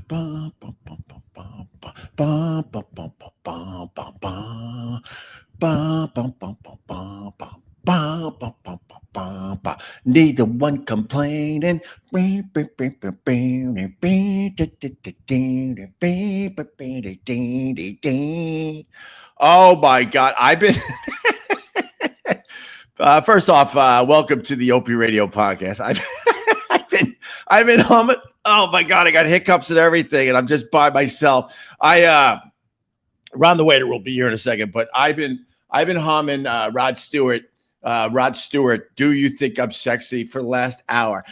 Ba, ba, ba, ba, ba, ba, ba, ba, ba, ba, ba, ba, ba. Ba, ba, ba, ba, ba, ba. Ba, ba, ba, ba, ba, ba. Neither one complaining. Oh my God. I've been first off, welcome to the Opie Radio podcast. I've been humming. Oh my God, I got hiccups and everything, and I'm just by myself. Ron the waiter will be here in a second, but I've been humming Rod Stewart. Rod Stewart, Do You Think I'm Sexy for the last hour.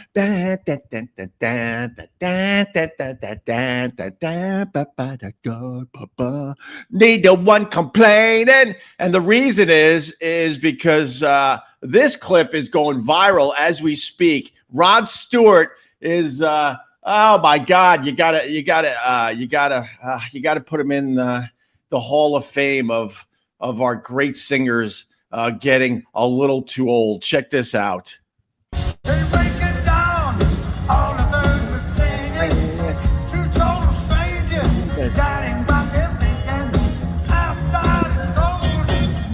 Neither one complaining. And the reason is because this clip is going viral as we speak. Rod Stewart is oh my God, you gotta put him in the Hall of Fame of our great singers getting a little too old. Check this out. They break it down. All the birds are singing. Two total strangers chatting about their thinking. Outside it's cold,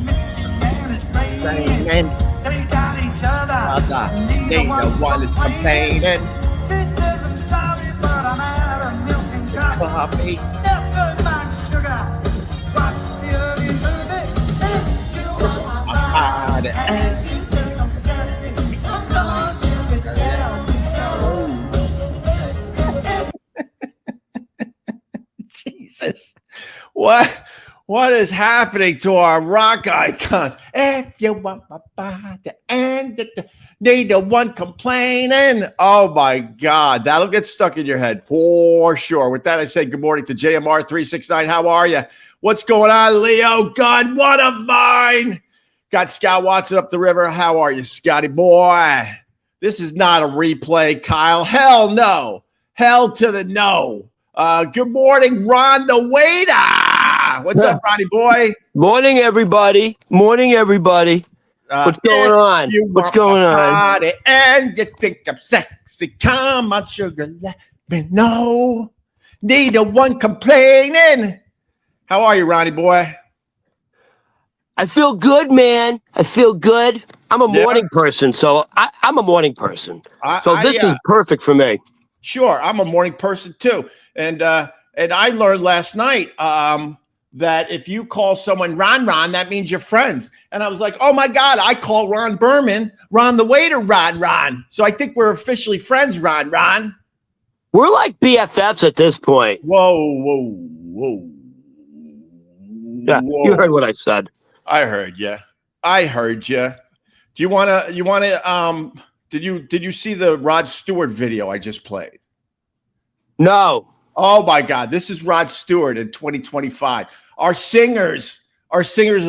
misty and it's raining. They got each other. Neither one is complaining. She says I'm sorry, but I'm out of milk and coffee. Never mind sugar. Watch the early movie. If you want my body and you think I'm sexy, of course you can tell me so. Jesus. What is happening to our rock icons? If you want my body and neither one complaining. Oh my God, that'll get stuck in your head for sure. With that, I say good morning to JMR 369. How are you? What's going on, Leo? God, one of mine. Got Scott Watson up the river. How are you, Scotty boy? This is not a replay, Kyle. Hell no. Hell to the no. Good morning, Ron the waiter. What's up, Ronnie boy? Morning, everybody. Morning, everybody. What's going on? What's going on? And you think I'm sexy? Come on, sugar, let me know. Neither one complaining. How are you, Ronnie boy? I feel good, man. I feel good. I'm a morning person, so I'm a morning person. So this is perfect for me. Sure, I'm a morning person too, and I learned last night that if you call someone Ron, that means you're friends. And I was like, oh my God, I call Ron Berman, Ron the waiter, Ron. So I think we're officially friends, Ron. We're like BFFs at this point. Whoa. Yeah, you heard what I said. I heard you. Do you want to, did you see the Rod Stewart video I just played? No. Oh my God, this is Rod Stewart in 2025. Our singers are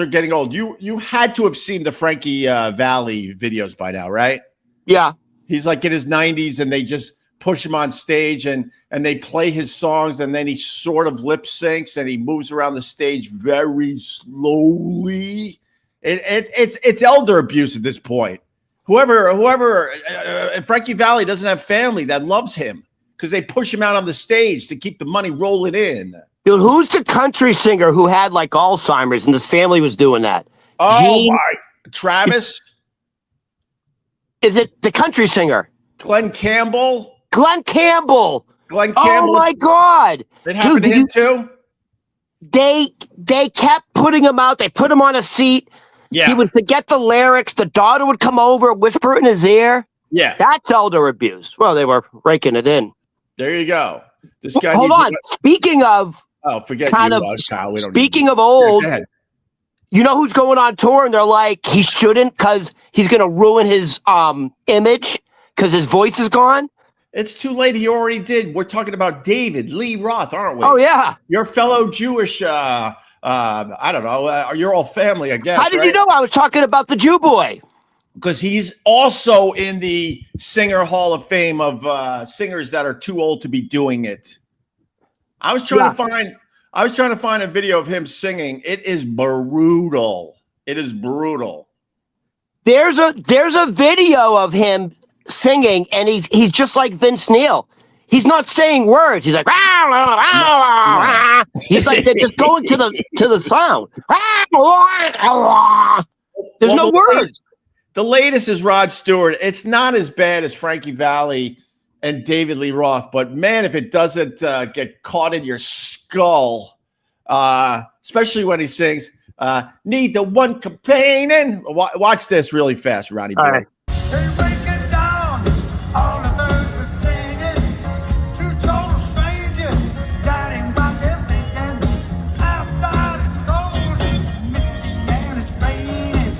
getting old. You had to have seen the Frankie Valli videos by now, right? Yeah. He's like in his 90s and they just push him on stage and they play his songs and then he sort of lip syncs and he moves around the stage very slowly. It's elder abuse at this point. Whoever Frankie Valli doesn't have family that loves him because they push him out on the stage to keep the money rolling in. Dude, who's the country singer who had like Alzheimer's and his family was doing that? Oh, Travis? Is it the country singer? Glenn Campbell? Oh my God. That happened to him too? They kept putting him out. They put him on a seat. Yeah. He would forget the lyrics. The daughter would come over, whisper in his ear. Yeah. That's elder abuse. Well, they were raking it in. There you go. This guy Hold on. Speaking of forget kind you, of Kyle. speaking of old, you know who's going on tour and they're like, he shouldn't because he's going to ruin his image because his voice is gone. It's too late. He already did. We're talking about David Lee Roth, aren't we? Oh, yeah. Your fellow Jewish, I don't know, you're all family, I guess. How did you know I was talking about the Jew boy? Because he's also in the Singer Hall of Fame of singers that are too old to be doing it. I was trying to find a video of him singing. It is brutal. There's a video of him singing, and he's just like Vince Neil. he's not saying words. He's like, rah, rah, rah, rah, rah. He's like they're just going to the sound. Rah, rah, rah. There's no words. The latest is Rod Stewart. It's not as bad as Frankie Valli and David Lee Roth, but man, if it doesn't get caught in your skull, especially when he sings, need the one complaining. Watch this really fast, Ronnie. All right. They break it down, all the birds are singing. Two total strangers, guiding what they're thinking. Outside it's cold, misty and it's raining.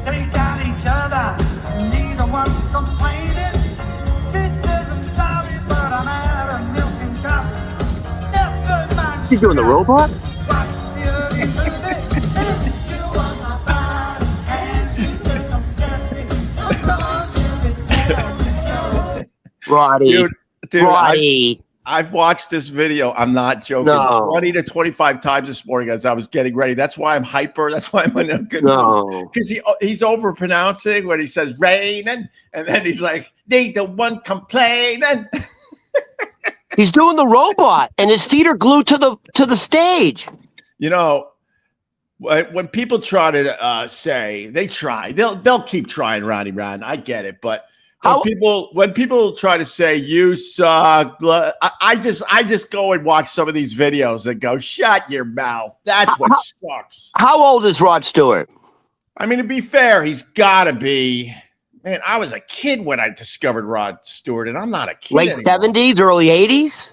They got each other, neither one's complaining. She says I'm sorry, but I'm out of milk and coffee. Never mind. She's doing the robot? Watch the early movie. You want my body, and you think I'm sexy. Of course you can tell me so. Roddy. Dude, Roddy. I've watched this video. I'm not joking. No. 20 to 25 times this morning as I was getting ready. That's why I'm hyper. That's why I'm in a good No. mood. Because he's overpronouncing when he says raining, and then he's like, need the one complaining. He's doing the robot, and his feet are glued to the stage. You know, when people try to say they try, they'll keep trying, Ronnie Ron. I get it, but when people try to say you suck, I just go and watch some of these videos and go, shut your mouth. That's what sucks. How old is Rod Stewart? I mean, to be fair, he's got to be. Man, I was a kid when I discovered Rod Stewart, and I'm not a kid Late anymore. 70s, early 80s?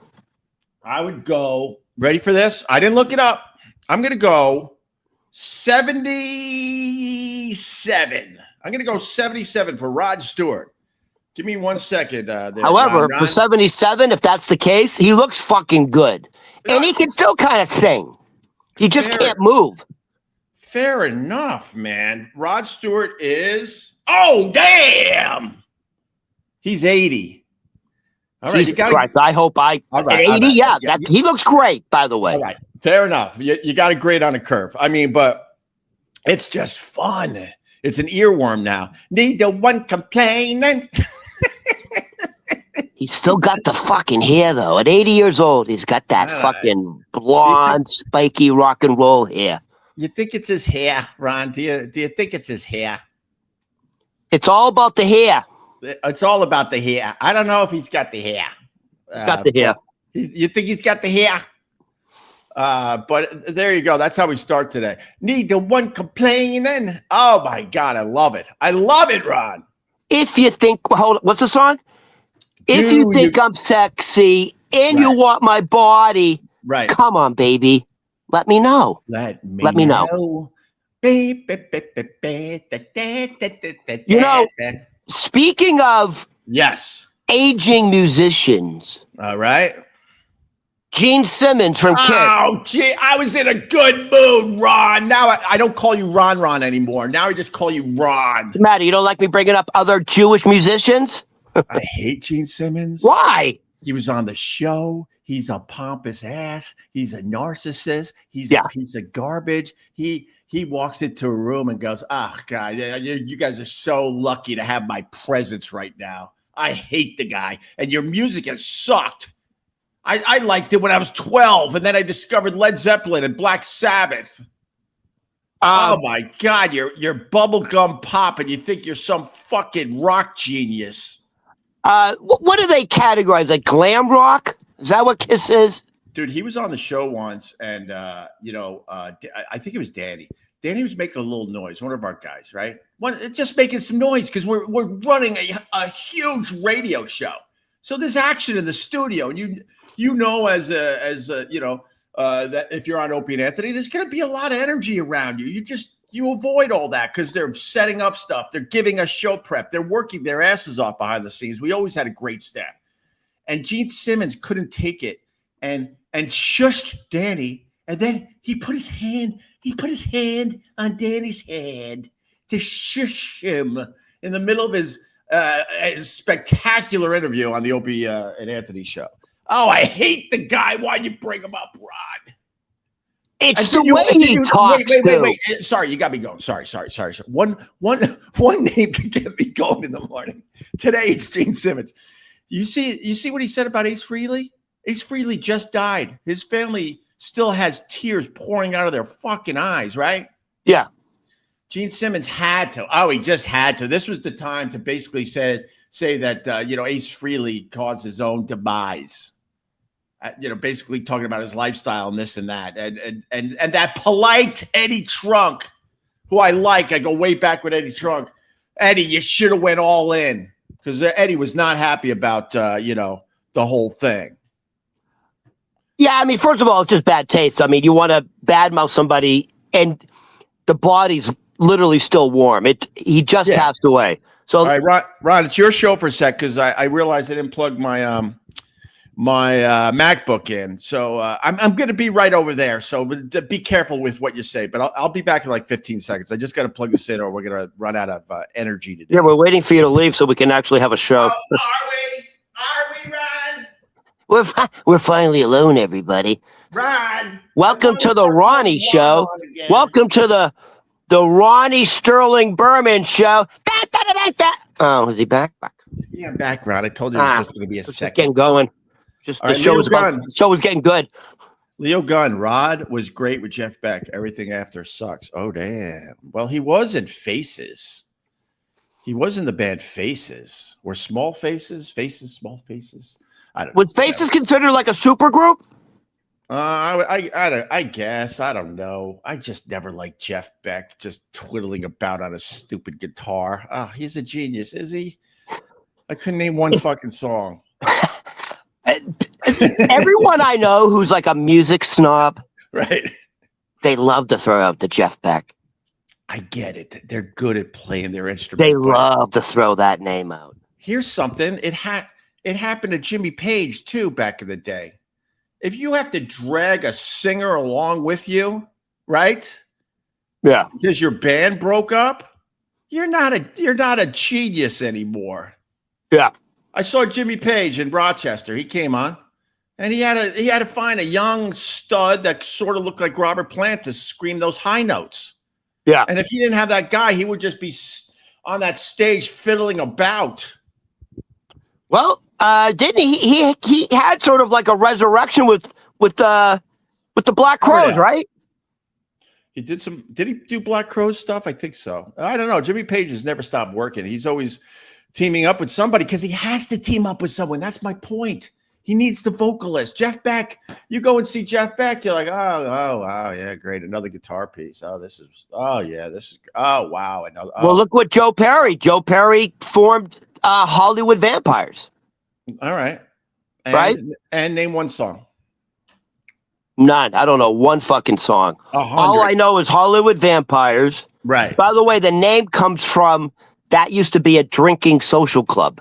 I would go. Ready for this? I didn't look it up. I'm going to go 77. I'm going to go 77 for Rod Stewart. Give me 1 second. However, for 77, if that's the case, he looks fucking good. And he can still kind of sing. He just can't move. Fair enough, man. Rod Stewart is... Oh, damn! He's 80. All right, Jesus Christ, I hope I... All right, 80, all right. yeah. He looks great, by the way. All right, fair enough. You got a grade on a curve. I mean, but it's just fun. It's an earworm now. Need the one complaining. He's still got the fucking hair, though. At 80 years old, he's got that fucking blonde, spiky rock and roll hair. You think it's his hair, Ron? Do you think it's his hair? It's all about the hair. It's all about the hair. I don't know if he's got the hair. Got the hair. You think he's got the hair? But there you go. That's how we start today. Need the one complaining. Oh my God, I love it. I love it, Ron. If you think, hold on, what's the song? If you think I'm sexy and you want my body, right? Come on, baby. Let me know. Let me know. You know, speaking of aging musicians. All right. Gene Simmons from Kiss. Oh, gee, I was in a good mood, Ron. Now I don't call you Ron anymore. Now I just call you Ron. Maddie, you don't like me bringing up other Jewish musicians? I hate Gene Simmons. Why? He was on the show. He's a pompous ass. He's a narcissist. He's a piece of garbage. He walks into a room and goes, "Oh God, you guys are so lucky to have my presence right now. I hate the guy, and your music has sucked. I liked it when I was 12, and then I discovered Led Zeppelin and Black Sabbath. Oh my God, you're bubblegum pop, and you think you're some fucking rock genius." What do they categorize? Like glam rock? Is that what Kiss is? Dude, he was on the show once, and I think it was Danny. Danny was making a little noise. One of our guys, right? Just making some noise because we're running a huge radio show. So there's action in the studio, and that if you're on Opie and Anthony, there's going to be a lot of energy around you. You avoid all that because they're setting up stuff. They're giving us show prep. They're working their asses off behind the scenes. We always had a great staff. And Gene Simmons couldn't take it and shushed Danny. And then he put his hand on Danny's head to shush him in the middle of his spectacular interview on the Opie and Anthony show. Oh, I hate the guy. Why'd you bring him up, Rod? It's the way he talks. Wait. Sorry, you got me going. Sorry. One name can get me going in the morning. Today it's Gene Simmons. You see what he said about Ace Frehley? Ace Frehley just died. His family still has tears pouring out of their fucking eyes, right? Yeah. Gene Simmons had to. Oh, he just had to. This was the time to basically say that Ace Frehley caused his own demise. Basically talking about his lifestyle and this and that, and that polite Eddie Trunk, who I like. I go way back with Eddie Trunk. Eddie, you should have went all in, because Eddie was not happy about the whole thing. Yeah, I mean, first of all, it's just bad taste. I mean, you want to badmouth somebody, and the body's literally still warm. He just passed away. So, all right, Ron, it's your show for a sec, because I realized I didn't plug my MacBook in. So I'm going to be right over there. So be careful with what you say. But I'll be back in like 15 seconds. I just got to plug this in, or we're going to run out of energy today. Yeah, we're waiting for you to leave so we can actually have a show. Oh, are we, Ron? We're finally alone, everybody. Ron. Welcome to the Ronnie Show. Welcome to the Ronnie Sterling Berman Show. Oh, is he back? Yeah, I'm back, Ron. I told you it was just going to be a second. Getting going. Just all the right, show was getting good. Leo Gunn, Rod was great with Jeff Beck. Everything after sucks. Oh, damn. Well, he was in Faces. He was in the band Faces. Or Small Faces? Faces, Small Faces? I don't know. Was Faces considered like a super group? I guess. I don't know. I just never liked Jeff Beck just twiddling about on a stupid guitar. He's a genius, is he? I couldn't name one fucking song. Everyone I know who's like a music snob, right? They love to throw out the Jeff Beck. I get it. They're good at playing their instrument. They love to throw that name out. Here's something. It happened to Jimmy Page too back in the day. If you have to drag a singer along with you, right? Yeah. Because your band broke up, you're not a genius anymore. Yeah. I saw Jimmy Page in Rochester. He came on, and he had to find a young stud that sort of looked like Robert Plant to scream those high notes. Yeah. And if he didn't have that guy, he would just be on that stage fiddling about. Well, didn't he had sort of like a resurrection with the Black Crowes, right? He did he do Black Crowes stuff? I think so. I don't know. Jimmy Page has never stopped working. He's always teaming up with somebody, because he has to team up with someone. That's my point. He needs the vocalist. Jeff Beck, you go and see Jeff Beck, you're like, oh, wow, yeah, great. Another guitar piece. Oh, wow. Another, Well, look what Joe Perry. Joe Perry formed Hollywood Vampires. All right. Right? And name one song. None. I don't know one fucking song. 100. All I know is Hollywood Vampires. Right. By the way, the name comes from, that used to be a drinking social club.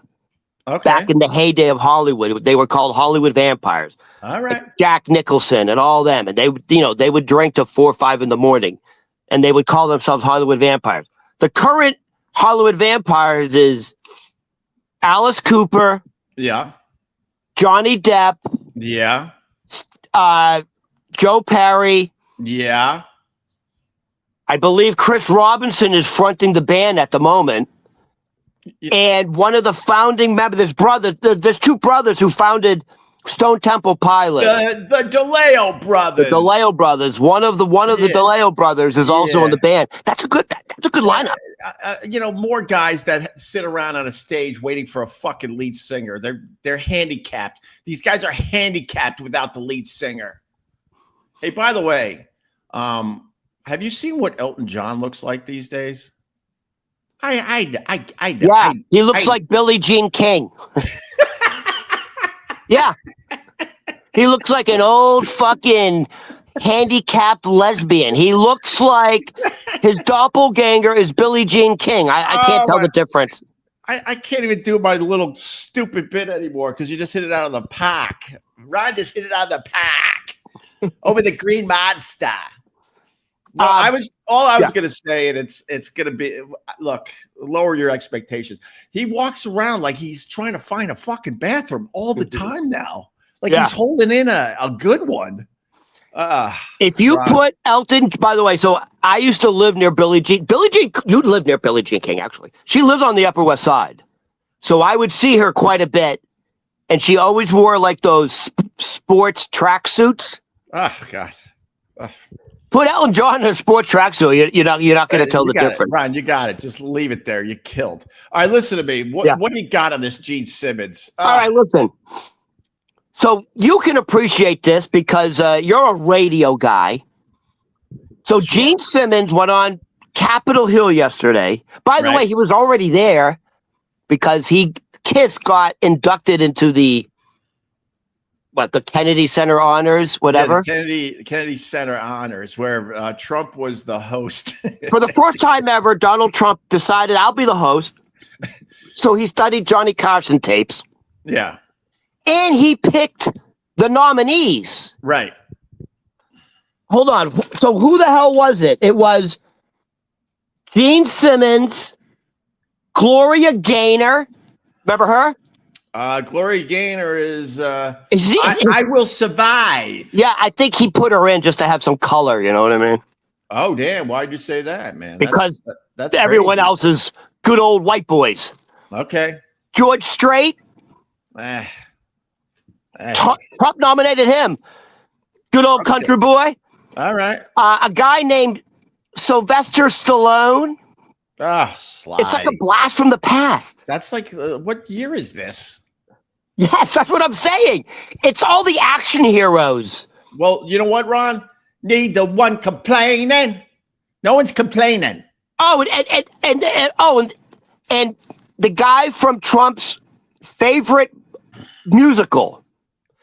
Okay. Back in the heyday of Hollywood, they were called Hollywood Vampires. All right. Like Jack Nicholson and all them, and they would drink till 4 or 5 in the morning, and they would call themselves Hollywood Vampires. The current Hollywood Vampires is Alice Cooper, Yeah. Johnny Depp, Yeah. Joe Perry. Yeah. I believe Chris Robinson is fronting the band at the moment. Yeah. And one of the founding members, there's two brothers who founded Stone Temple Pilots. The DeLeo brothers. The DeLeo brothers. One of the DeLeo brothers is also in the band. That's a good lineup. More guys that sit around on a stage waiting for a fucking lead singer. They're handicapped. These guys are handicapped without the lead singer. Hey, by the way, have you seen what Elton John looks like these days? He looks like Billie Jean King. Yeah. He looks like an old fucking handicapped lesbian. He looks like his doppelganger is Billie Jean King. I can't tell the difference. I can't even do my little stupid bit anymore because you just hit it out of the park. Rod just hit it out of the park over the green monster. No, I was going to say, and it's going to be, look, lower your expectations. He walks around like he's trying to find a fucking bathroom all the time now. Like he's holding in a good one. If you put Elton, by the way, so I used to live near Billie Jean. You live near Billie Jean King, actually. She lives on the Upper West Side. So I would see her quite a bit and she always wore like those sports tracksuits. Oh God. Oh. Put Ellen John in a sports tracksuit. You're not going to tell the difference. Ron, you got it. Just leave it there. You're killed. All right, listen to me. What do you got on this Gene Simmons? All right, listen. So you can appreciate this because you're a radio guy. So Gene Simmons went on Capitol Hill yesterday. By the way, he was already there because Kiss got inducted into the Kennedy Center Honors, whatever. Yeah, the Kennedy Center Honors, where Trump was the host. For the first time ever, Donald Trump decided I'll be the host. So he studied Johnny Carson tapes. Yeah. And he picked the nominees. Right. Hold on. So who the hell was it? It was Gene Simmons, Gloria Gaynor. Remember her? Gloria Gaynor is I Will Survive. Yeah, I think he put her in just to have some color, you know what I mean? Oh, damn. Why'd you say that, man? Because that's everyone crazy. else is good old white boys. Okay. George Strait. Trump nominated him. Good old country boy. All right. A guy named Sylvester Stallone. Oh, Sly. It's like a blast from the past. That's like, what year is this? Yes, that's what I'm saying. It's all the action heroes. Well, you know what, Ron? Need the one complaining. No one's complaining. Oh, and the guy from Trump's favorite musical.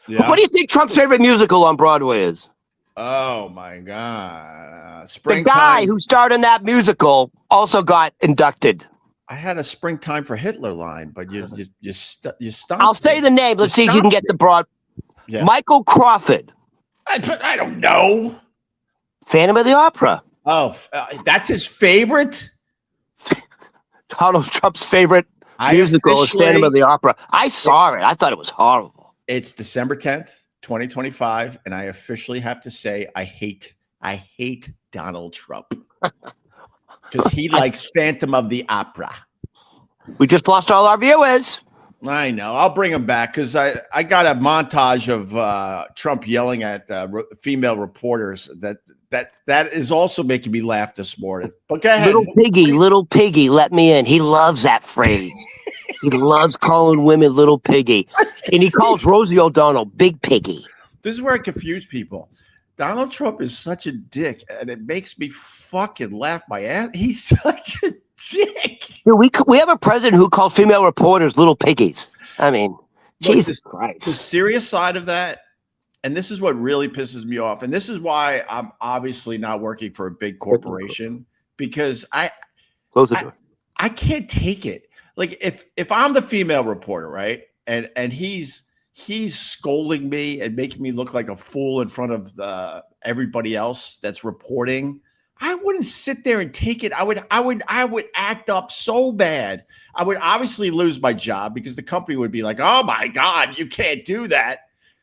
Yeah. What do you think Trump's favorite musical on Broadway is? Oh my God! The guy who starred in that musical also got inducted. I had a "Springtime for Hitler" line, but you stopped. I'll say the name. Let's see if you can get the broad. Yeah. Michael Crawford. I don't know. Phantom of the Opera. Oh, that's his favorite. Donald Trump's favorite musical is Phantom of the Opera. I saw it. I thought it was horrible. It's December 10th, 2025, and I officially have to say I hate Donald Trump because he likes Phantom of the Opera. We just lost all our viewers. I know. I'll bring him back because I got a montage of Trump yelling at female reporters that is also making me laugh this morning. But go ahead. Little piggy, let me in. He loves that phrase. He loves calling women little piggy. And he calls Rosie O'Donnell big piggy. This is where I confuse people. Donald Trump is such a dick, and it makes me fucking laugh my ass. He's such a dick. Dude, we have a president who calls female reporters little piggies. I mean, Jesus Christ. The serious side of that, and this is what really pisses me off, and this is why I'm obviously not working for a big corporation, because I can't take it. Like if I'm the female reporter, right, and he's scolding me and making me look like a fool in front of everybody else that's reporting, I wouldn't sit there and take it. I would act up so bad. I would obviously lose my job because the company would be like, "Oh my God, you can't do that."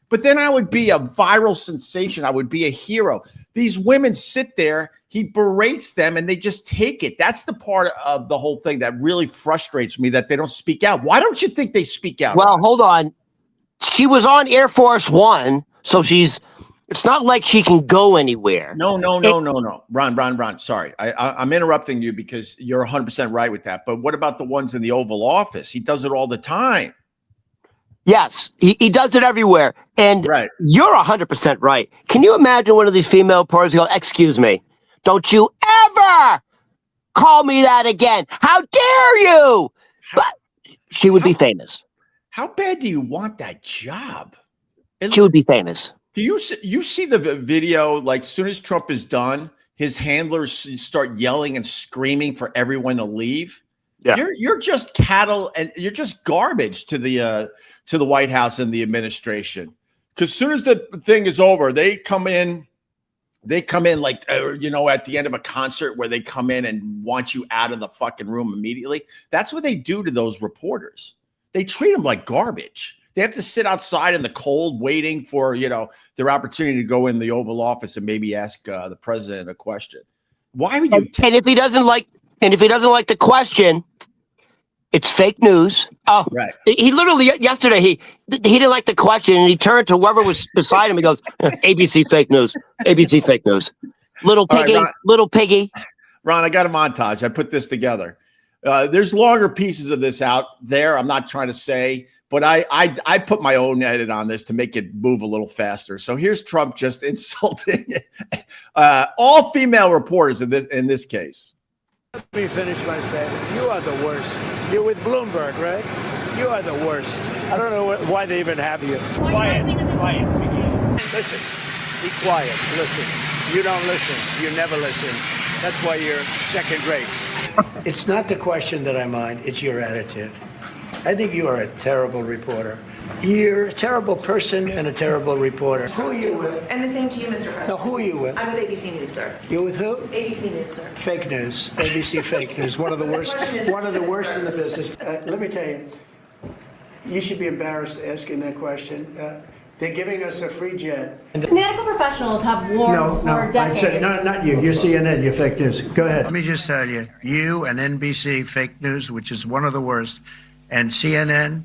But then I would be a viral sensation. I would be a hero. These women sit there, he berates them, and they just take it. That's the part of the whole thing that really frustrates me, that they don't speak out. Why don't you think they speak out? Well, hold on. She was on Air Force One, so it's not like she can go anywhere. No. Ron, sorry. I'm interrupting you because you're 100% right with that. But what about the ones in the Oval Office? He does it all the time. Yes, he does it everywhere. And You're 100% right. Can you imagine one of these female reporters go, "Excuse me, don't you ever call me that again. How dare you?" But she would be famous. How bad do you want that job? She would be famous. Do you see the video? Like, as soon as Trump is done, his handlers start yelling and screaming for everyone to leave. Yeah, you're just cattle, and you're just garbage to the White House and the administration. Because as soon as the thing is over, they come in like at the end of a concert where they come in and want you out of the fucking room immediately. That's what they do to those reporters. They treat them like garbage. They have to sit outside in the cold waiting for, their opportunity to go in the Oval Office and maybe ask the president a question. Why would you? And if he doesn't like the question, It's fake news. Oh, Right. He literally yesterday he didn't like the question and he turned to whoever was beside him. He goes, "ABC fake news. ABC fake news. Little All right, piggy, Ron. little piggy." Ron, I got a montage. I put this together. There's longer pieces of this out there. I'm not trying to say, but I put my own edit on this to make it move a little faster. So here's Trump just insulting all female reporters in this case. Let me finish my statement. You are the worst. You're with Bloomberg, right? You are the worst. I don't know why they even have you. Quiet. Listen. Be quiet. Listen. You don't listen. You never listen. That's why you're second rate. It's not the question that I mind. It's your attitude. I think you are a terrible reporter. You're a terrible person and a terrible reporter. Who are you with? And the same to you, Mr. President. No, who are you with? I'm with ABC News, sir. You're with who? ABC News, sir. Fake news. ABC fake news. One of the worst. One of the worst in the business. Let me tell you, you should be embarrassed asking that question. They're giving us a free jet. Medical professionals have warned for decades. I said, no, not you. You're CNN. You're fake news. Go ahead. Let me just tell you, you and NBC fake news, which is one of the worst, and CNN,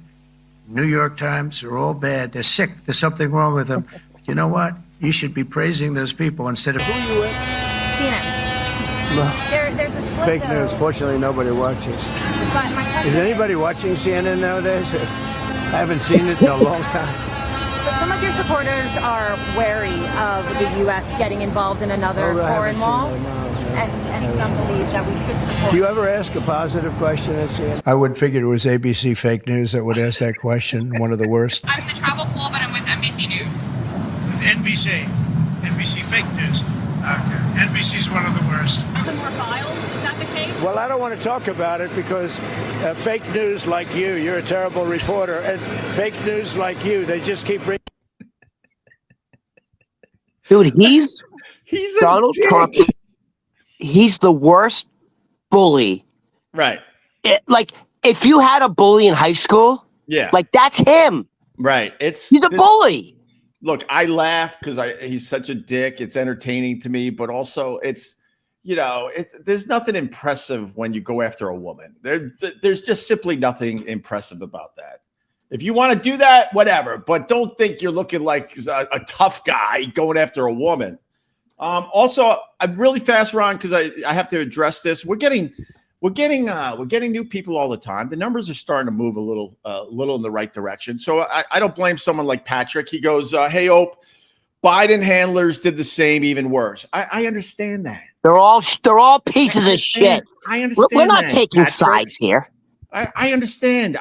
New York Times, are all bad. They're sick. There's something wrong with them. But you know what? You should be praising those people instead of who you with. CNN. There's a split, Fake though. news. Fortunately, nobody watches. But my question Is anybody watching CNN nowadays? I haven't seen it in a long time. But some of your supporters are wary of the U.S. getting involved in another foreign wall, and some believe that we should support. Do you ever ask a positive question at CNN? I would figure it was ABC fake news that would ask that question. One of the worst. I'm in the travel pool, but I'm with NBC News. NBC fake news. Okay. NBC's one of the worst. Some more files, is that the case? Well, I don't want to talk about it because fake news like you're a terrible reporter, and fake news like you, they just keep bringing. Dude, he's He's a Donald dick. Trump. He's the worst bully. Right. Like if you had a bully in high school, Yeah. like that's him. Right. He's a bully. Look, I laugh because he's such a dick. It's entertaining to me, but also it's, there's nothing impressive when you go after a woman. There's just simply nothing impressive about that. If you want to do that, whatever, but don't think you're looking like a tough guy going after a woman. Also, I'm really fast, Ron, because I have to address this. We're getting new people all the time. The numbers are starting to move a little in the right direction. So I don't blame someone like Patrick. He goes, "Hey, Ope, Biden handlers did the same, even worse." I understand that. They're all pieces of shit. I understand. We're not that, taking Patrick. sides here. I understand.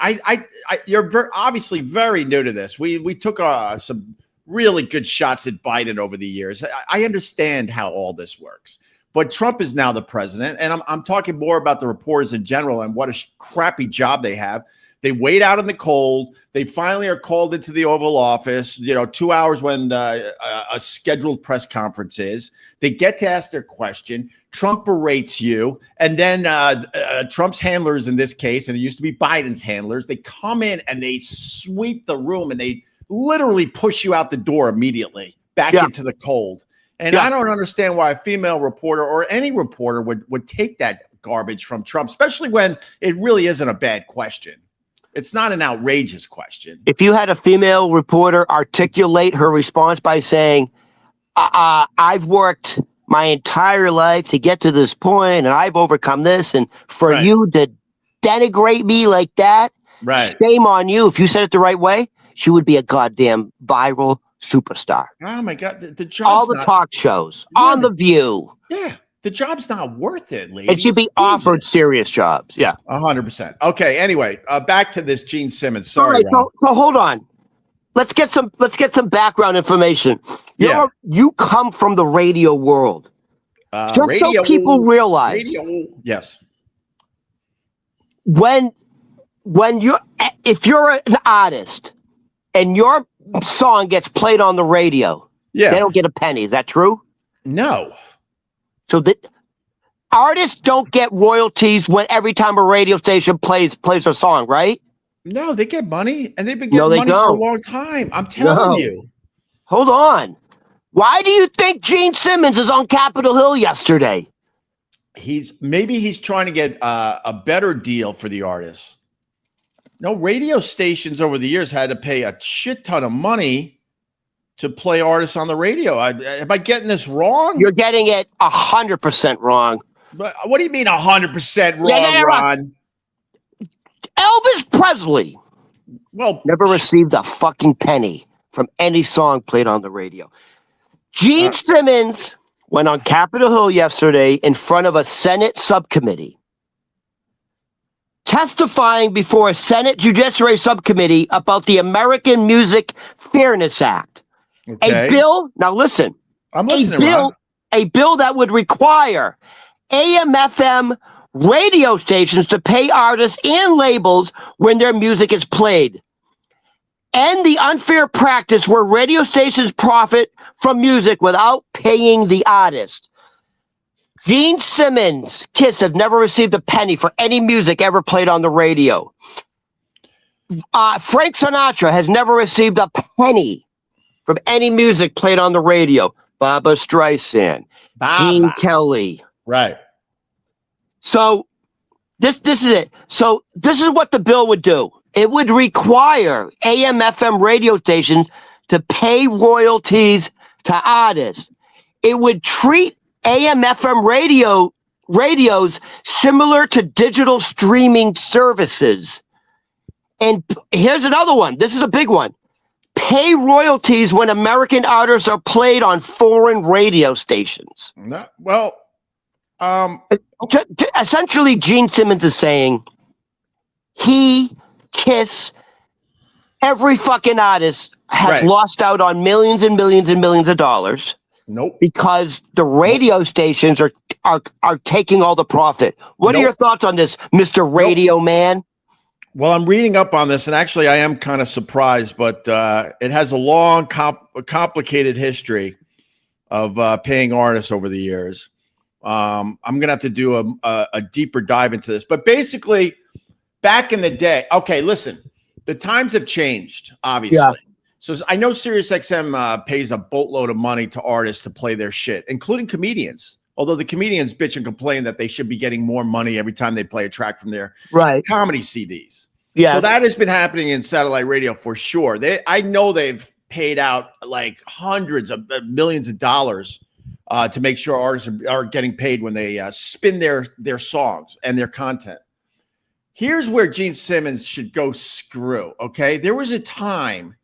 You're obviously very new to this. We took some really good shots at Biden over the years. I understand how all this works. But Trump is now the president, and I'm talking more about the reporters in general and what a crappy job they have. They wait out in the cold. They finally are called into the Oval Office, 2 hours when a scheduled press conference is. They get to ask their question. Trump berates you. And then Trump's handlers in this case, and it used to be Biden's handlers, they come in and they sweep the room and they literally push you out the door immediately back into the cold. And I don't understand why a female reporter or any reporter would take that garbage from Trump, especially when it really isn't a bad question. It's not an outrageous question. If you had a female reporter articulate her response by saying, I've worked my entire life to get to this point and I've overcome this, and for you to denigrate me like that, shame on you. If you said it the right way, she would be a goddamn viral superstar. Oh my God. The job's all the talk shows, on The View. Yeah. The job's not worth it, ladies. And she'd be offered serious jobs. Yeah. 100%. Okay. Anyway, back to this Gene Simmons. Sorry. All right, so hold on. Let's get some background information. You come from the radio world. Just so people realize. Yes. If you're an artist and your song gets played on the radio, they don't get a penny. Is that true? No. So that artists don't get royalties when every time a radio station plays a song, right? No, they get money, and they've been getting money for a long time. I'm telling you. Hold on. Why do you think Gene Simmons is on Capitol Hill yesterday? Maybe he's trying to get a better deal for the artists. No, radio stations over the years had to pay a shit ton of money to play artists on the radio. Am I getting this wrong? You're getting it 100% wrong. But what do you mean 100% wrong, Yeah, Ron? Elvis Presley Well, never received a fucking penny from any song played on the radio. Gene Simmons went on Capitol Hill yesterday in front of a Senate subcommittee, testifying before a Senate Judiciary Subcommittee about the American Music Fairness Act. okay. A bill, now listen, I'm listening, Ron. a bill that would require AM/FM radio stations to pay artists and labels when their music is played. And the unfair practice where radio stations profit from music without paying the artist. Gene Simmons, Kiss, have never received a penny for any music ever played on the radio. Frank Sinatra has never received a penny from any music played on the radio. Barbra Streisand, Gene Kelly. Right. So this is it. So this is what the bill would do. It would require AM/FM radio stations to pay royalties to artists. It would treat AM/FM radios similar to digital streaming services. And here's another one. This is a big one. Pay royalties when American artists are played on foreign radio stations. Well, Essentially, Gene Simmons is saying he, Kiss, every fucking artist has lost out on millions and millions and millions of dollars. Nope. Because the radio stations are taking all the profit. What are your thoughts on this, Mr. Radio Man? Well, I'm reading up on this, and actually I am kind of surprised, but it has a long, complicated history of paying artists over the years. I'm going to have to do a deeper dive into this. But basically, back in the day, okay, listen, the times have changed, obviously. Yeah. So I know SiriusXM pays a boatload of money to artists to play their shit, including comedians. Although the comedians bitch and complain that they should be getting more money every time they play a track from their comedy CDs. Yeah. So that has been happening in satellite radio for sure. I know they've paid out like hundreds of millions of dollars to make sure artists are getting paid when they spin their songs and their content. Here's where Gene Simmons should go screw, okay? There was a time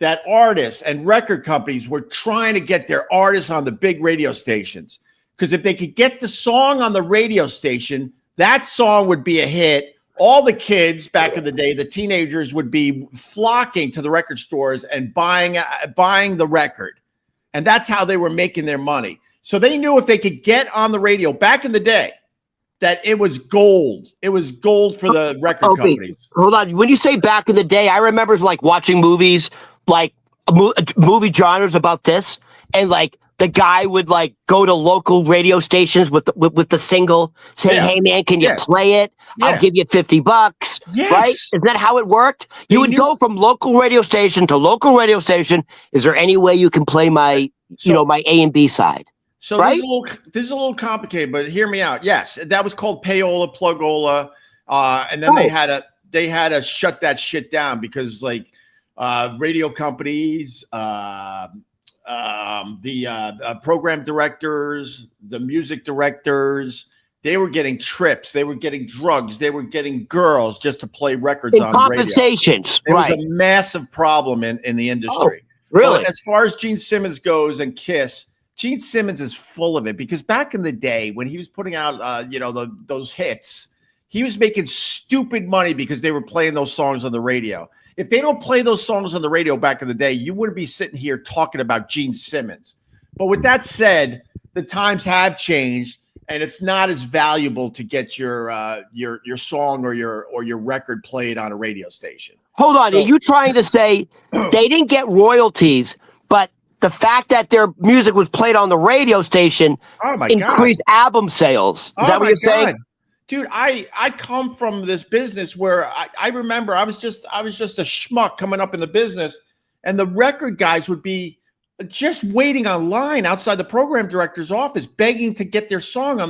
that artists and record companies were trying to get their artists on the big radio stations. Because if they could get the song on the radio station, that song would be a hit. All the kids back in the day, the teenagers, would be flocking to the record stores and buying the record. And that's how they were making their money. So they knew if they could get on the radio back in the day, that it was gold. It was gold for the record companies. Hold on. When you say back in the day, I remember like watching movies, like movie genres about this, and like the guy would like go to local radio stations with the single, say, "Hey man, can you play it? I'll give you $50." Right? Is that how it worked? You would go from local radio station to local radio station. Is there any way you can play my A and B side? So this is a little complicated, but hear me out. Yes, that was called payola, plugola, and then they had to shut that shit down because like radio companies, the program directors, the music directors, they were getting trips, they were getting drugs, they were getting girls just to play records on compensations. Radio. It was a massive problem in the industry. Oh, really? But as far as Gene Simmons goes and Kiss, Gene Simmons is full of it because back in the day when he was putting out, those hits, he was making stupid money because they were playing those songs on the radio. If they don't play those songs on the radio back in the day, you wouldn't be sitting here talking about Gene Simmons. But with that said, the times have changed, and it's not as valuable to get your song or your record played on a radio station. Hold on, are you trying to say they didn't get royalties, but the fact that their music was played on the radio station increased album sales? Is that what you're saying? Dude, I come from this business where I remember I was just a schmuck coming up in the business, and the record guys would be just waiting online outside the program director's office, begging to get their song on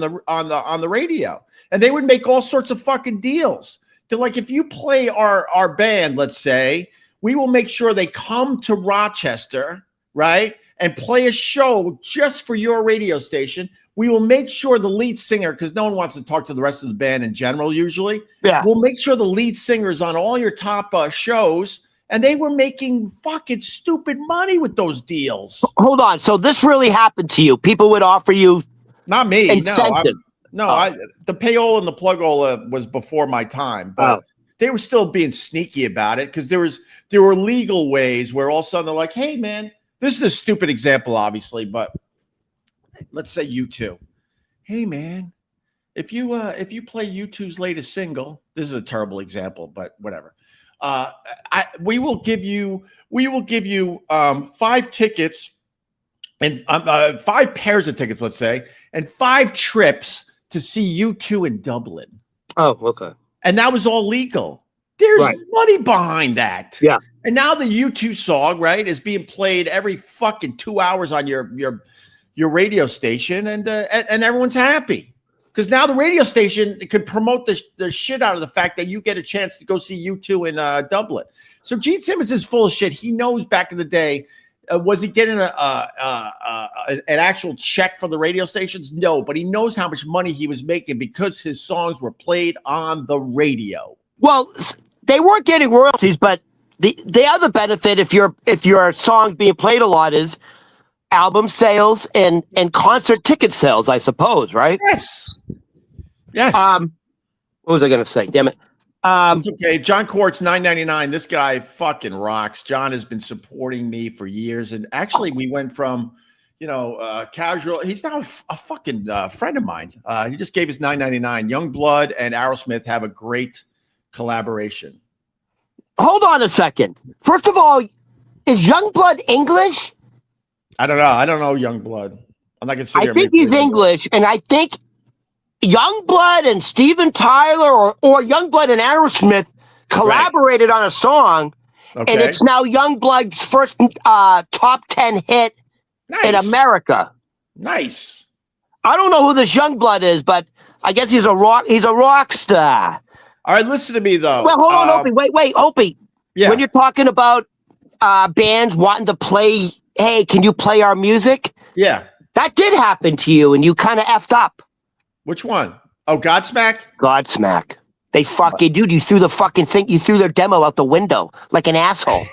the radio, and they would make all sorts of fucking deals. They're like, if you play our band, let's say, we will make sure they come to Rochester, right, and play a show just for your radio station. We will make sure the lead singer, because no one wants to talk to the rest of the band in general usually. Yeah. We'll make sure the lead singer is on all your top shows. And they were making fucking stupid money with those deals. Hold on. So this really happened to you? People would offer you not me. Incentive. The payola and the plugola was before my time, but they were still being sneaky about it because there were legal ways where all of a sudden they're like, "Hey, man, this is a stupid example, obviously, but let's say U2. Hey, man, if you play U2's latest single, this is a terrible example, but whatever. We will give you 5 tickets and 5 pairs of tickets, let's say, and 5 trips to see U2 in Dublin." Oh, okay. And that was all legal. There's money behind that. Yeah. And now the U2 song, right, is being played every fucking 2 hours on your radio station, and everyone's happy. Because now the radio station could promote the shit out of the fact that you get a chance to go see U2 in Dublin. So Gene Simmons is full of shit. He knows back in the day, was he getting an actual check from the radio stations? No, but he knows how much money he was making because his songs were played on the radio. Well, they weren't getting royalties, but the other benefit, if your song being played a lot, is album sales and concert ticket sales, I suppose, right? Yes. What was I going to say? Damn it. It's okay. John Quartz, $9.99. This guy fucking rocks. John has been supporting me for years, and actually, we went from casual. He's now a fucking friend of mine. He just gave us $9.99. Youngblood and Aerosmith have a great collaboration. Hold on a second. First of all, is Youngblood English? I don't know. I don't know Youngblood. I'm not considering. I think he's English, and I think Youngblood and Steven Tyler or Youngblood and Aerosmith collaborated on a song, and it's now Youngblood's first top 10 hit in America. Nice. I don't know who this Youngblood is, but I guess he's a rock star. All right, listen to me though. Well, hold on, Opie. Wait, Opie. Yeah. When you're talking about bands wanting to play, hey, can you play our music? Yeah. That did happen to you, and you kind of effed up. Which one? Oh, Godsmack? Godsmack. They fucking, dude, you threw the fucking thing, you threw their demo out the window like an asshole.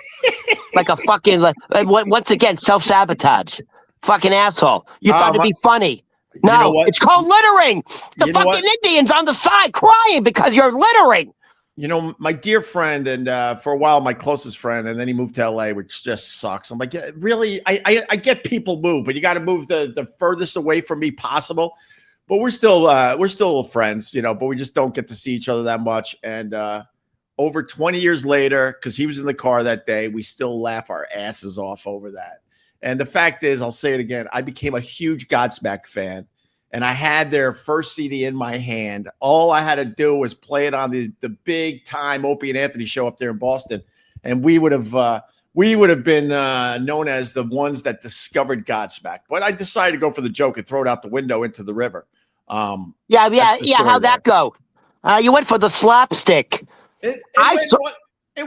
Like a fucking, once again, self-sabotage. Fucking asshole. You thought it'd be funny. No, it's called littering. The fucking Indians on the side crying because you're littering. You know, my dear friend, and for a while, my closest friend, and then he moved to LA, which just sucks. I'm like, yeah, really? I get people move, but you got to move the furthest away from me possible. But we're still friends, but we just don't get to see each other that much. And over 20 years later, because he was in the car that day, we still laugh our asses off over that. And the fact is, I'll say it again, I became a huge Godsmack fan. And I had their first CD in my hand. All I had to do was play it on the big time Opie and Anthony show up there in Boston, and we would have been known as the ones that discovered Godsmack. But I decided to go for the joke and throw it out the window into the river. How'd that go? You went for the slapstick. It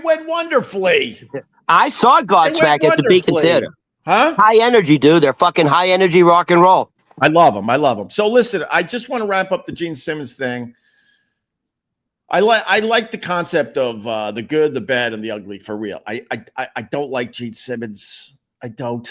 went wonderfully. I saw Godsmack at the Beacon Theater. Huh? High energy, dude. They're fucking high energy rock and roll. I love them. So listen, I just want to wrap up the Gene Simmons thing. I like the concept of the good, the bad, and the ugly for real. I don't like Gene Simmons. I don't.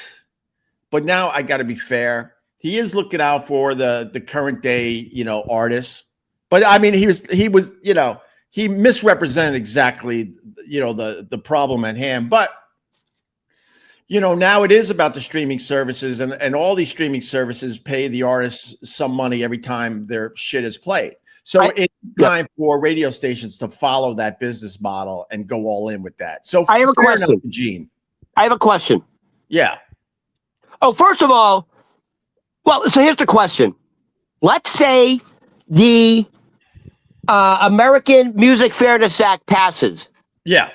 But now I got to be fair. He is looking out for the current day, artists. But I mean, he misrepresented exactly, the problem at hand. But now it is about the streaming services, and all these streaming services pay the artists some money every time their shit is played. So it's time for radio stations to follow that business model and go all in with that. So I have a question, Gene. I have a question. Yeah. Oh, first of all, so here's the question. Let's say the American Music Fairness Act passes. Yeah.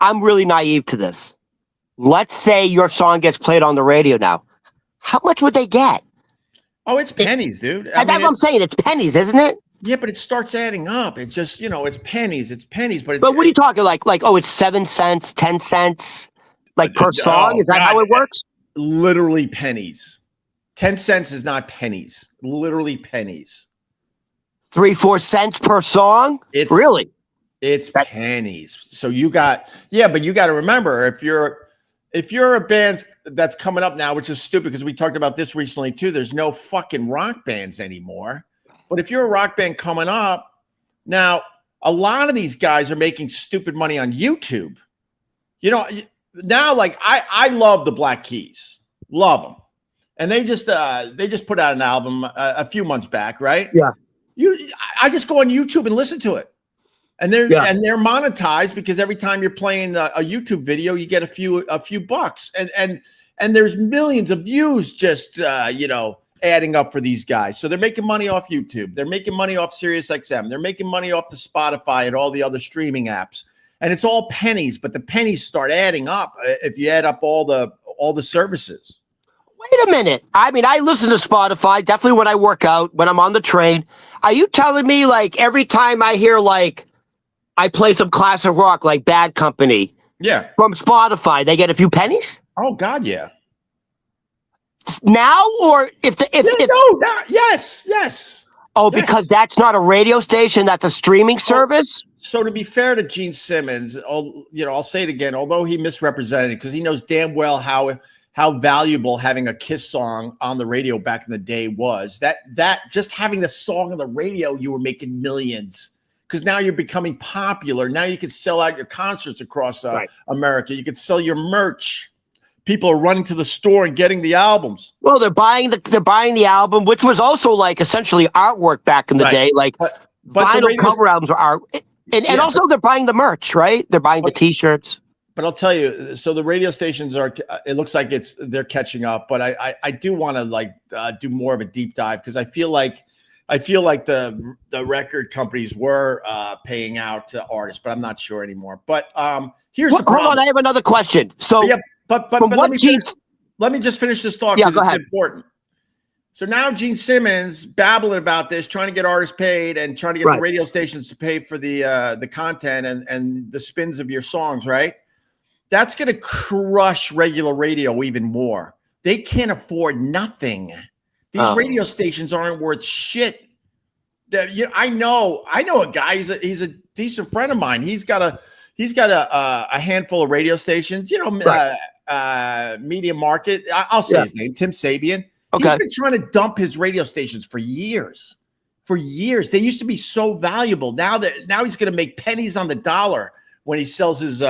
I'm really naive to this. Let's say your song gets played on the radio now. How much would they get? Oh, it's pennies, dude. That's what I'm saying. It's pennies, isn't it? Yeah, but it starts adding up. It's just, it's pennies. It's pennies, but it's But what are you talking like? Oh, it's 7 cents, 10 cents, like per song. Is that how it works? Literally pennies. 10 cents is not pennies. Literally pennies. 3-4 cents per song. It's really. It's pennies. So but you got to remember if you're a band that's coming up now, which is stupid because we talked about this recently too. There's no fucking rock bands anymore. But if you're a rock band coming up now, a lot of these guys are making stupid money on YouTube. Now, like I love the Black Keys, love them, and they just put out an album a few months back, right? Yeah. I just go on YouTube and listen to it. And they're monetized because every time you're playing a YouTube video, you get a few bucks, and there's millions of views just adding up for these guys. So they're making money off YouTube. They're making money off SiriusXM. They're making money off the Spotify and all the other streaming apps. And it's all pennies, but the pennies start adding up if you add up all the services. Wait a minute. I mean, I listen to Spotify definitely when I work out, when I'm on the train. Are you telling me like every time I hear like I play some classic rock like Bad Company from Spotify, they get a few pennies? Oh God, yeah. Now or yes. Oh, because that's not a radio station, that's a streaming service? So to be fair to Gene Simmons, I'll say it again, although he misrepresented because he knows damn well how valuable having a Kiss song on the radio back in the day was. That just having the song on the radio, you were making millions. Because now you're becoming popular. Now you can sell out your concerts across America. You can sell your merch. People are running to the store and getting the albums. Well, they're buying the album, which was also like essentially artwork back in the day. Like but vinyl cover albums are art. And also they're buying the merch, right? They're buying the T-shirts. But I'll tell you, so the radio stations it looks like they're catching up. But I do want to do more of a deep dive because I feel like the record companies were paying out to artists, but I'm not sure anymore. But here's the problem. Hold on, I have another question. So, but let me just finish this thought because it's important. So now Gene Simmons babbling about this, trying to get artists paid and trying to get the radio stations to pay for the content and the spins of your songs, right? That's going to crush regular radio even more. They can't afford nothing. These radio stations aren't worth shit. I know a guy. He's a decent friend of mine. He's got a handful of radio stations. Media Market. I'll say his name, Tim Sabian. Okay. He's been trying to dump his radio stations for years. For years, they used to be so valuable. Now he's going to make pennies on the dollar when he sells his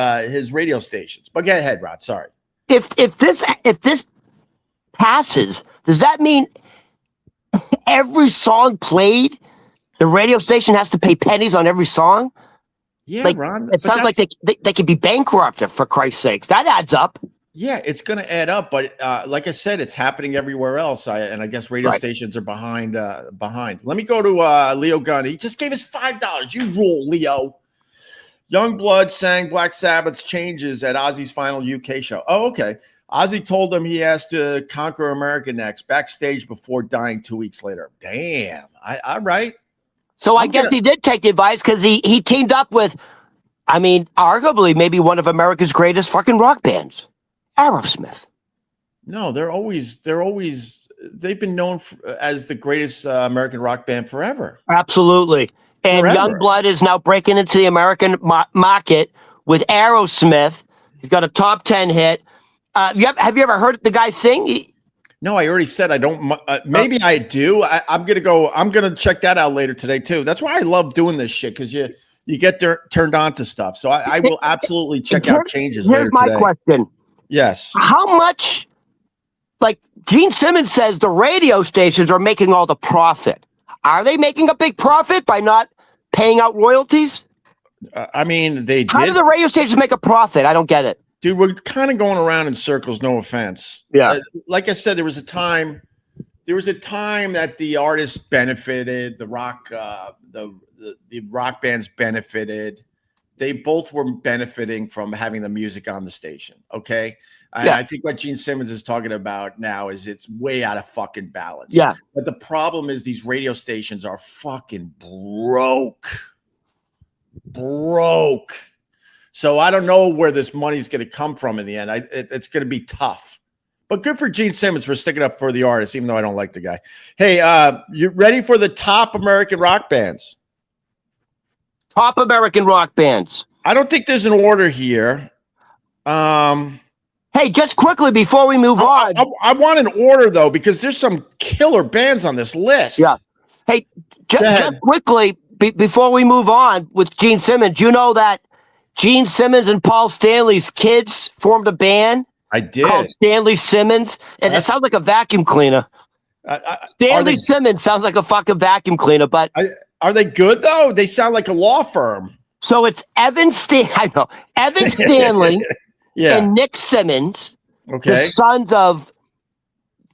radio stations. But go ahead, Rod. Sorry. If this passes, does that mean every song played, the radio station has to pay pennies on every song? Yeah, Ron. It sounds like they could be bankrupted, for Christ's sakes. That adds up. Yeah, it's going to add up. But like I said, it's happening everywhere else. I guess radio stations are behind. Let me go to Leo Gunn. He just gave us $5. You rule, Leo. Youngblood sang Black Sabbath's Changes at Ozzy's final UK show. Oh, okay. Ozzy told him he has to conquer America next, backstage before dying 2 weeks later. Damn. All right. So I guess he did take the advice because he teamed up with, I mean, arguably maybe one of America's greatest fucking rock bands, Aerosmith. No, they've been known as the greatest American rock band forever. Absolutely. And Youngblood is now breaking into the American market with Aerosmith. He's got a top 10 hit. Have you ever heard the guy sing? No, I already said I don't. Maybe I do. I'm gonna check that out later today too. That's why I love doing this shit because you get turned on to stuff. So I will absolutely check out Changes later today. Here's my question. Yes. How much? Like Gene Simmons says, the radio stations are making all the profit. Are they making a big profit by not paying out royalties? I mean, they did. How do the radio stations make a profit? I don't get it. Dude, we're kind of going around in circles, no offense. Yeah. Like I said, there was a time that the artists benefited, the rock bands benefited. They both were benefiting from having the music on the station. Okay. And Yeah. I think what Gene Simmons is talking about now is it's way out of fucking balance. Yeah. But the problem is these radio stations are fucking broke. So I don't know where this money's going to come from in the end. It's going to be tough. But good for Gene Simmons for sticking up for the artist, even though I don't like the guy. Hey, you ready for the top American rock bands? Top American rock bands. I don't think there's an order here. Hey, just quickly before we move on. I want an order, though, because there's some killer bands on this list. Yeah. Hey, just quickly, before we move on with Gene Simmons, you know that Gene Simmons and Paul Stanley's kids formed a band? I did. Called Stanley Simmons, and it sounds like a vacuum cleaner. Stanley Simmons sounds like a fucking vacuum cleaner, but are they good though? They sound like a law firm. So it's Evan Stanley Yeah. and Nick Simmons, the Okay. sons of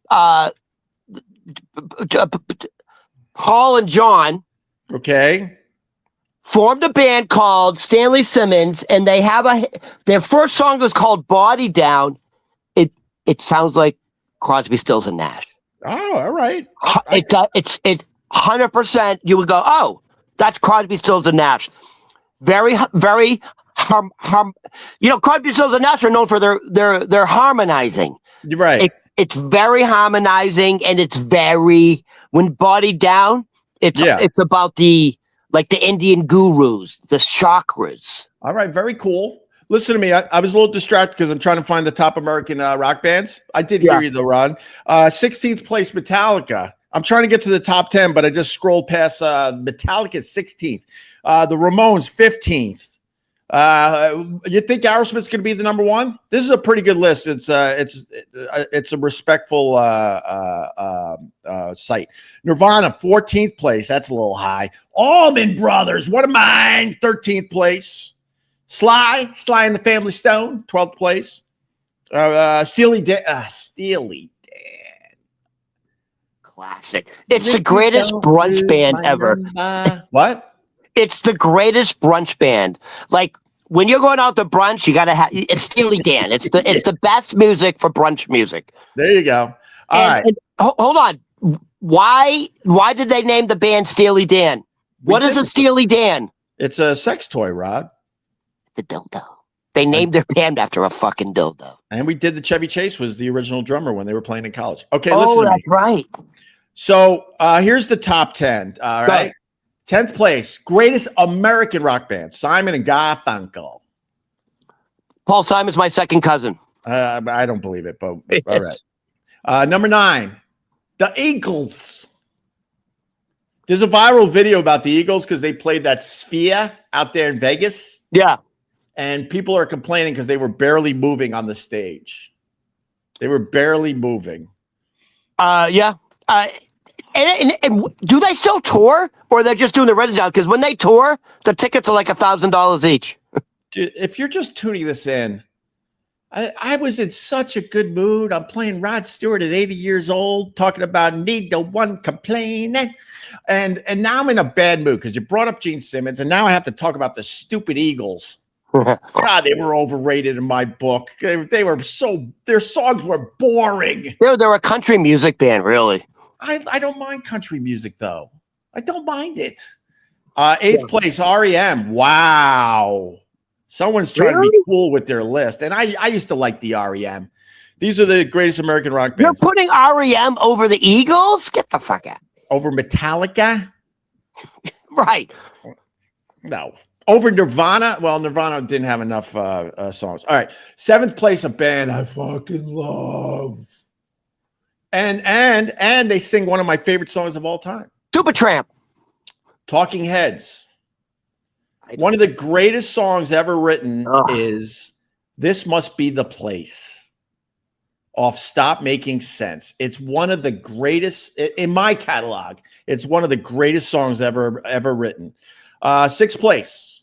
Paul and John, Okay. formed a band called Stanley Simmons, and they have their first song was called Body Down. It sounds like Crosby, Stills, and Nash. Oh, all right. It's 100%. You would go, oh, that's Crosby, Stills, and Nash. Very, very Crosby, Stills, and Nash are known for their harmonizing. You're right. It's very harmonizing, and it's very when Body Down. It's about the Indian gurus, the chakras. All right. Very cool. Listen to me. I was a little distracted because I'm trying to find the top American rock bands. I did hear you though, Ron. 16th place, Metallica. I'm trying to get to the top 10, but I just scrolled past Metallica 16th. The Ramones 15th. You think Aerosmith's going to be the number one? This is a pretty good list. It's a respectful site. Nirvana 14th place. That's a little high. Allman Brothers, one of mine, 13th place. Sly and the Family Stone, 12th place. Steely Dan. Classic. It's the greatest brunch band ever. What? It's the greatest brunch band. Like when you're going out to brunch, you gotta have it's Steely Dan. It's the best music for brunch music. There you go. All right. Hold on. Why did they name the band Steely Dan? What is a Steely Dan? It's a sex toy, Rod. The dildo. They named their band after a fucking dildo. And we did the Chevy Chase was the original drummer when they were playing in college. Okay, listen to me. That's right. So here's the top 10. All right. 10th place, greatest American rock band, Simon and Garfunkel. Paul Simon's my second cousin. I don't believe it, but all right. Number 9, the Eagles. There's a viral video about the Eagles because they played that Sphere out there in Vegas. Yeah. And people are complaining because they were barely moving on the stage. They were barely moving. Yeah. And do they still tour, or they're just doing the residence out? Because when they tour, the tickets are like $1,000 each. Dude, if you're just tuning this in, I was in such a good mood. I'm playing Rod Stewart at 80 years old, talking about need no one complaining. And now I'm in a bad mood because you brought up Gene Simmons, and now I have to talk about the stupid Eagles. God, they were overrated in my book. They were their songs were boring. They're a country music band, really. I don't mind country music, though. I don't mind it. 8th place, REM. Wow. Someone's trying to be cool with their list. And I used to like the REM. These are the greatest American rock bands. You're putting REM over the Eagles? Get the fuck out. Over Metallica? Right. No. Over Nirvana? Well, Nirvana didn't have enough songs. All right. 7th place, a band I fucking love. And they sing one of my favorite songs of all time. Supertramp. Talking Heads. One of the greatest songs ever written is This Must Be the Place off Stop Making Sense. It's one of the greatest in my catalog. It's one of the greatest songs ever written. 6th place.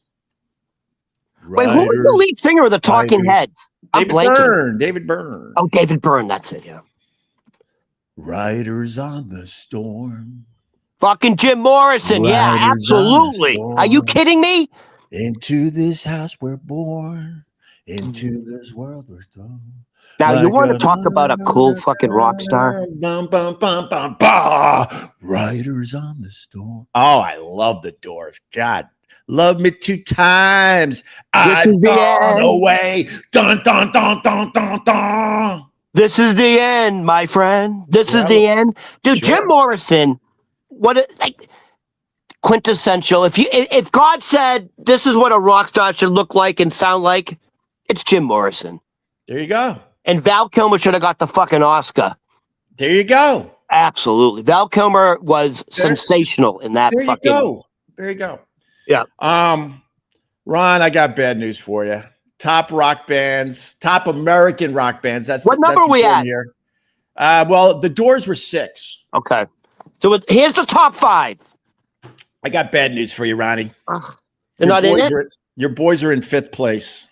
Wait, who was the lead singer of the Talking Heads? David Byrne. David Byrne. Oh, David Byrne. That's it. Yeah. Riders on the Storm. Fucking Jim Morrison. Yeah, absolutely. Are you kidding me? Into this house we're born. Into this world we're thrown. Now, you Like want to a talk about a cool fucking rock star? bum, bum, bum, bum, bah. Riders on the storm. Oh, I love the Doors. God, love me 2 times. This I've is the gone end. away. Dun, dun, dun, dun, dun, dun. This is the end, my friend. This is Yeah, the end. Dude, sure. Jim Morrison, like quintessential. If God said this is what a rock star should look like and sound like, it's Jim Morrison. There you go. And Val Kilmer should have got the fucking Oscar. There you go. Absolutely. Val Kilmer was sensational in that There you fucking. go. There you go. Yeah. Ron, I got bad news for you. Top rock bands, top American rock bands. What number that's are we important at? here. Well, the Doors were 6. Okay. So here's the top 5. I got bad news for you, Ronnie. They're not in it? Your boys are in 5th place.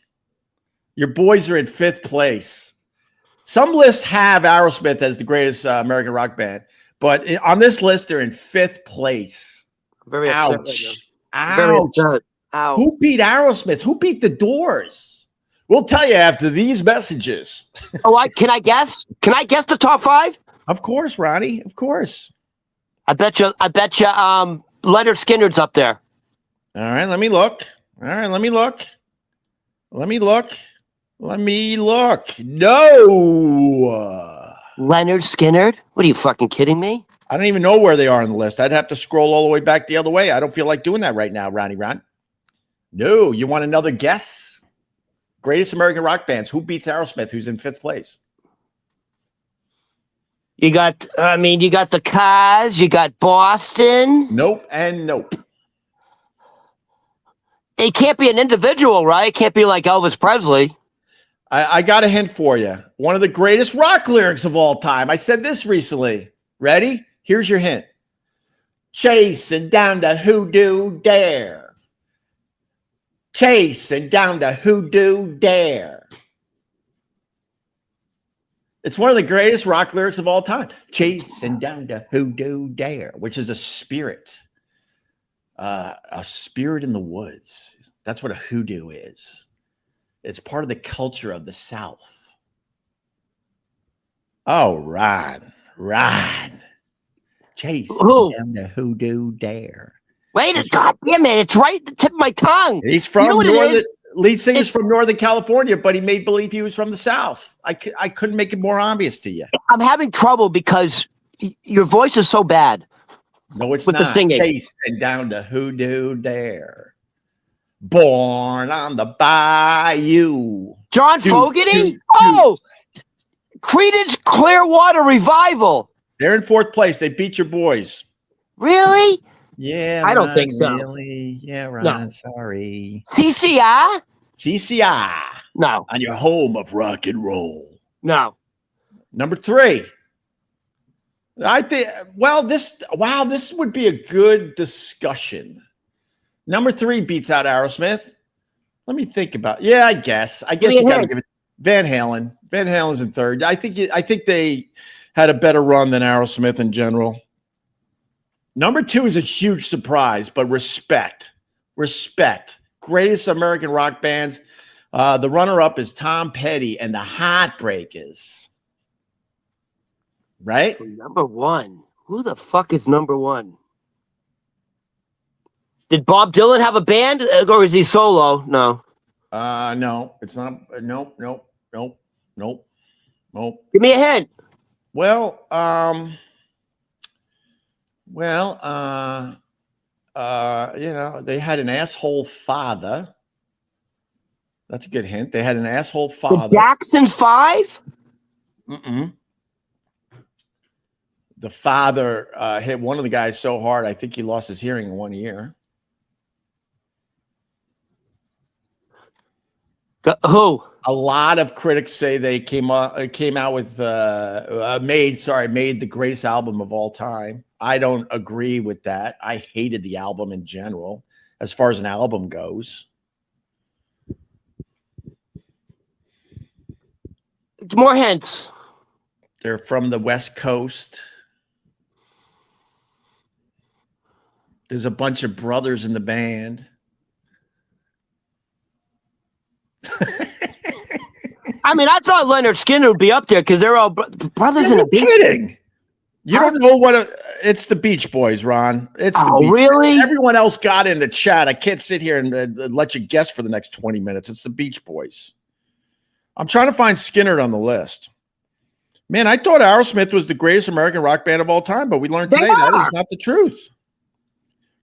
Your boys are in 5th place. Some lists have Aerosmith as the greatest American rock band, but on this list, they're in 5th place. Very upset right Ouch. now. Very Ouch. upset. Ow. Who beat Aerosmith? Who beat the Doors? We'll tell you after these messages. Can I guess? Can I guess the top 5? Of course, Ronnie. Of course. I bet you. Leonard Skinner's up there. All right, let me look. Let me look. No. Leonard Skinner? What are you fucking kidding me? I don't even know where they are on the list. I'd have to scroll all the way back the other way. I don't feel like doing that right now, Ronnie Ron. No, you want another guess? Greatest American rock bands. Who beats Aerosmith? Who's in 5th place? You got the Cars, you got Boston. Nope and nope. It can't be an individual, right? It can't be like Elvis Presley. I got a hint for you. One of the greatest rock lyrics of all time. I said this recently. Ready? Here's your hint. Chasing down the hoodoo dare. Chasing down the hoodoo dare. It's one of the greatest rock lyrics of all time. Chasing down the hoodoo dare, which is a spirit in the woods. That's what a hoodoo is. It's part of the culture of the South. Oh, Ron. Chasing down the hoodoo dare. Wait, God damn it. It's right at the tip of my tongue. He's from Northern. Lead singer's from Northern California, but he made believe he was from the South. I couldn't make it more obvious to you. I'm having trouble because your voice is so bad. No, it's with not. The singing. Chasing down the hoodoo dare. Born on the bayou. John Fogerty? Oh, Creedence Clearwater Revival. They're in 4th place. They beat your boys. Really? Yeah, I don't think so. Really? Yeah, Ron. No. Sorry. CCI? CCI. No. On your home of rock and roll. No. Number 3. I think. Well, this would be a good discussion. Number 3 beats out Aerosmith. Let me think about. Yeah, I guess you got to give it Van Halen. Van Halen's in 3rd. I think they had a better run than Aerosmith in general. Number 2 is a huge surprise, but respect. Greatest American rock bands. The runner-up is Tom Petty and the Heartbreakers. Right? Number 1. Who the fuck is number 1? Did Bob Dylan have a band, or is he solo? No. No, it's not. Nope. Give me a hint. Well, they had an asshole father. That's a good hint. They had an asshole father. The Jackson 5? The father hit one of the guys so hard, I think he lost his hearing in 1 year. Who? A lot of critics say they came out with made the greatest album of all time. I don't agree with that. I hated the album in general, as far as an album goes. More hints. They're from the West Coast. There's a bunch of brothers in the band. I mean, I thought Leonard Skinner would be up there because they're all brothers in You're a beat. kidding. You don't know it's the Beach Boys, Ron. It's the Beach really? Everyone else got in the chat. I can't sit here and let you guess for the next 20 minutes. It's the Beach Boys. I'm trying to find Skinner on the list. Man, I thought Aerosmith was the greatest American rock band of all time, but we learned today that is not the truth.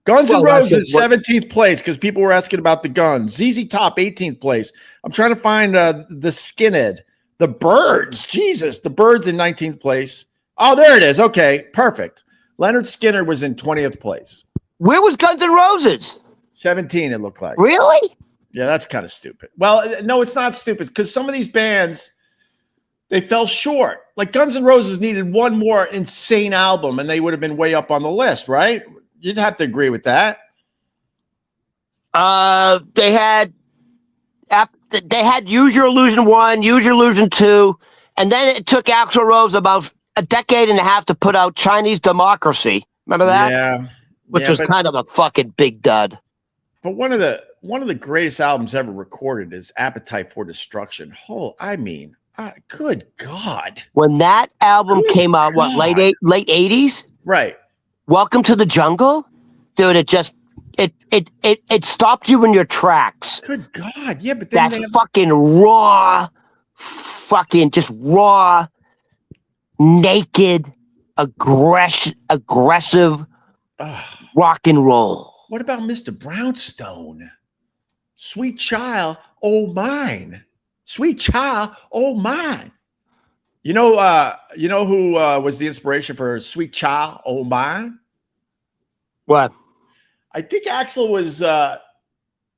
Guns N' Roses, 17th place, because people were asking about the Guns. ZZ Top, 18th place. I'm trying to find the Skinhead. The Byrds, Jesus, the Byrds in 19th place. Oh, there it is. Okay, perfect. Leonard Skinner was in 20th place. Where was Guns N' Roses? 17, it looked like. Really? Yeah, that's kind of stupid. Well, no, it's not stupid because some of these bands, they fell short. Like Guns N' Roses needed one more insane album and they would have been way up on the list, right? You'd have to agree with that. They had Use Your Illusion 1, Use Your Illusion 2, and then it took Axl Rose about a decade and a half to put out Chinese Democracy. Remember that? Yeah. Which was kind of a fucking big dud. But one of the greatest albums ever recorded is Appetite for Destruction. Oh, I mean, good God. When that album came out, late 80s? Right. Welcome to the Jungle? Dude, it stopped you in your tracks. Good God. Yeah, but then that fucking raw, just raw, naked, aggressive rock and roll. What about Mr. Brownstone? Sweet Child, oh mine. Sweet Child, oh mine. You know who was the inspiration for Sweet Child, oh mine? What? I think Axl was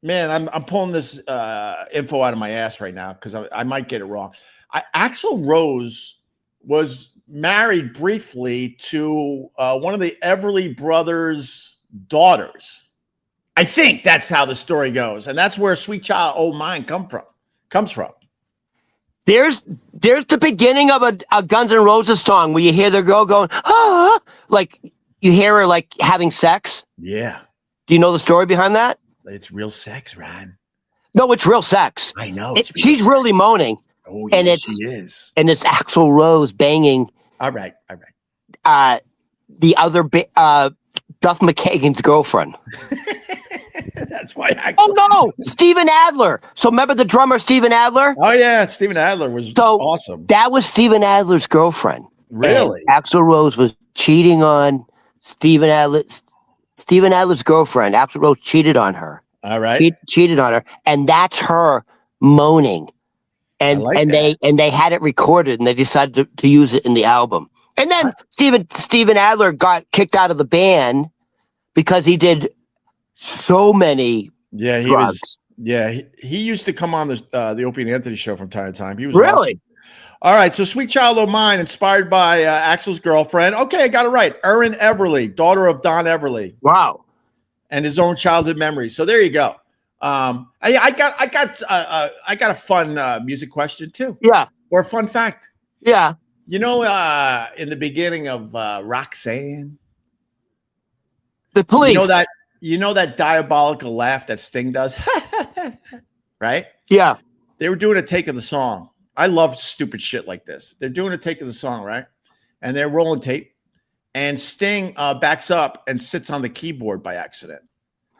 man, I'm pulling this info out of my ass right now because I might get it wrong. Axl Rose was married briefly to one of the Everly brothers' daughters. I think that's how the story goes, and that's where "Sweet Child, Oh Mine" comes from. There's the beginning of a Guns N' Roses song where you hear the girl going, ah, like you hear her like having sex. Yeah. Do you know the story behind that? It's real sex, Ryan. No, it's real sex. I know. She's really moaning. Oh, yeah, and she is. And it's Axl Rose banging. All right. The other Duff McKagan's girlfriend. That's why Axl. Oh no, Steven Adler. So remember the drummer Steven Adler? Oh yeah, Steven Adler was awesome. That was Steven Adler's girlfriend. Really? And Axl Rose was cheating on Steven Adler. Steven Adler's girlfriend. Axl Rose cheated on her. All right. He cheated on her, and that's her moaning. And they had it recorded, and they decided to use it in the album. And then Steven Adler got kicked out of the band because he did so many drugs. He used to come on the Opie and Anthony show from time to time. He was really awesome. All right, so "Sweet Child O' Mine," inspired by Axl's girlfriend. Okay, I got it right. Erin Everly, daughter of Don Everly. Wow, and his own childhood memories. So there you go. I got a fun music question too. Yeah, or a fun fact. Yeah, you know, in the beginning of Roxanne, the Police. You know that diabolical laugh that Sting does, right? Yeah, they were doing a take of the song. I love stupid shit like this. They're doing a take of the song, right? And they're rolling tape, and Sting backs up and sits on the keyboard by accident,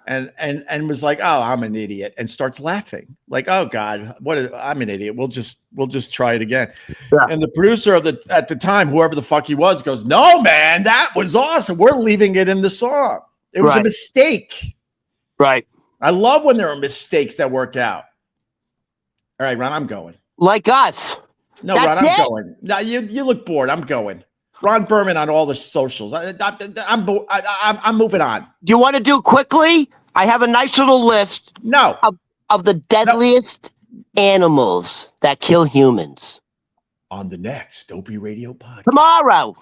and was like, "Oh, I'm an idiot," and starts laughing like, "Oh God, I'm an idiot. We'll just try it again." Yeah. And the producer at the time, whoever the fuck he was, goes, "No, man, that was awesome. We're leaving it in the song. It was a mistake." Right. I love when there are mistakes that work out. All right, Ron, I'm going. Like us. No, Ron, I'm going. No, you look bored. I'm going. Ron Berman on all the socials. I'm moving on. Do you want to do quickly? I have a nice little list. No. Of the deadliest animals that kill humans. On the next Opie Radio podcast. Tomorrow.